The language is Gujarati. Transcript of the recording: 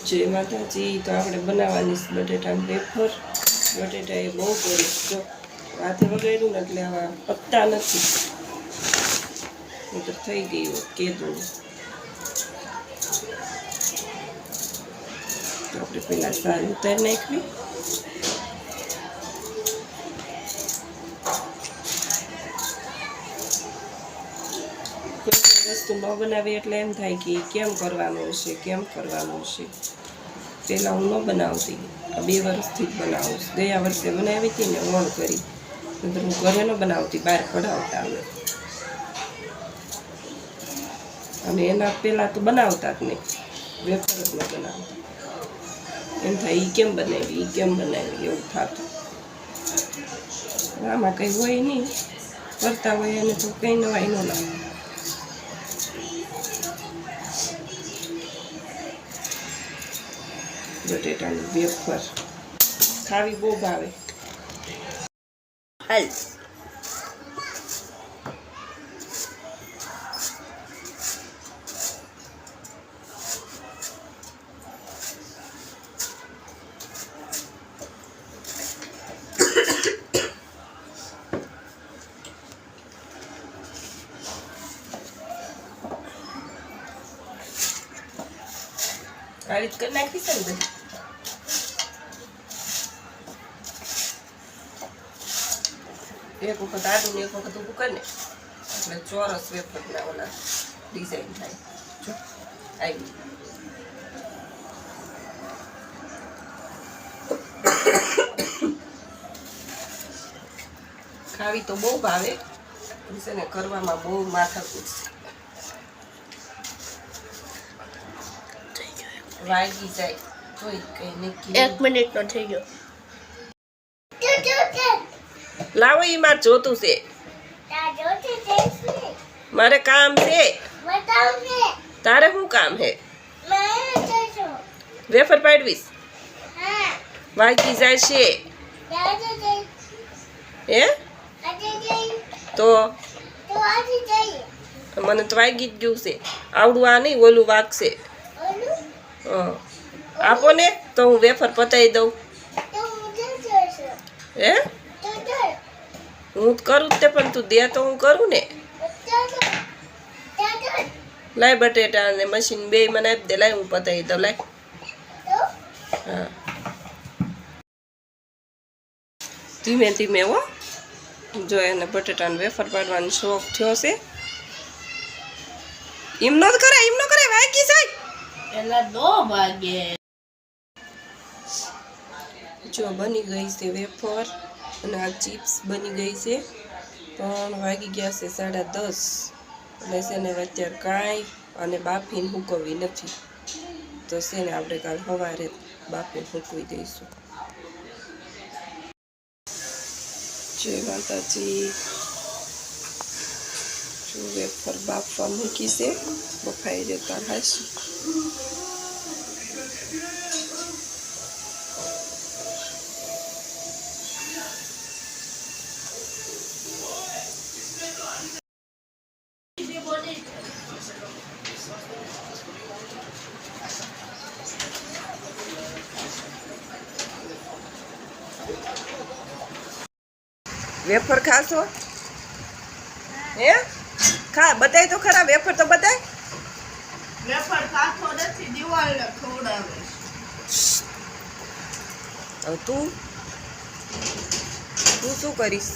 જય માતાજી. તો આપણે બનાવવાની છે બટેટાનું વેફર. બટેટા એ બહુ કરી જો હાથે વગાડ્યું ને એટલે આવા પત્તા નથી, તો થઈ ગયું કેદું. તો આપણે પહેલાં સારી ઉતારી નાખવી. કોઈ વસ્તુ ન બનાવી એટલે એમ થાય કે કેમ કરવાનું હશે, કેમ કરવાનું હશે. પહેલાં હું ન બનાવતી, આ 2 વર્ષથી જ બનાવું છું. ગયા વર્ષે બનાવી હતી ને ઓણ કરી, નહીંતર હું ઘરે ન બનાવતી, બહાર કઢાવતા અમે. અને એના પહેલાં તો બનાવતા જ નહીં, વેફર જ ન બનાવતા. એમ થાય એ કેમ બનાવી, એ કેમ બનાવી, એવું થતું. આમાં કંઈ હોય નહીં, કરતા હોય એને તો કંઈ નવાઈ ન લાગે. બટેટાની વેફર ખાવી બહુ ભાવે. હાલ આ રીત કરી નાખી છે ને બધી. એક વખત આદુ ને એક વખત ઊભું કરીને એટલે ચોરસ વેફરના ઓલા ડિઝાઇન થાય. જો આવી ખાવી તો બહુ ભાવે છે ને, કરવામાં બહુ માથાકૂટ છે. વાગી જાય તોય કઈ નક્કી. 1 મિનિટ નો થઈ ગયો. લાવો ઈ મારે જોતું છે, મારે કામ છે. તારે શું કામ હે? વેફર પાડવીશ. વાગી જાય છે હે? તો મને તો વાગી જ ગયું છે. આવડું આ નહીં, ઓલું વાગશે. આપો ને તો હું વેફર પતાવી દઉં. હે હું કરું જ તે, પણ તું દે તો હું કરું ને. લાય બટેટા અને મશીન બે મને આપી દે. લાય હું પતાવી દઉં. લાય. હા ધીમે ધીમે હો. જો એને બટેટાને વેફર પાડવાનો શોખ થયો છે. એમ ન કરે, એમ ન કરે, વાગી જાય. એલા 2 વાગે. જો બની ગઈ છે વેફર અને આ ચિપ્સ બની ગઈ છે, પણ વાગી ગયા છે 10:30. એટલે છે ને અત્યારે કાંઈ અને બાફીને સૂકવવી નથી, તો છે ને આપણે કાલ સવારે બાફીને સૂકવી દઈશું. જય માતાજી. જો વેફર બાફવા મૂકી છે, બફાઈ જતા હશે. વેફર ખાશો? હે ખા, બતાય તો ખરા. વેફર તો બતાય. વેફર ખાતો નથી, દિવાળને ખવડાવે. હવે તું શું કરીશ?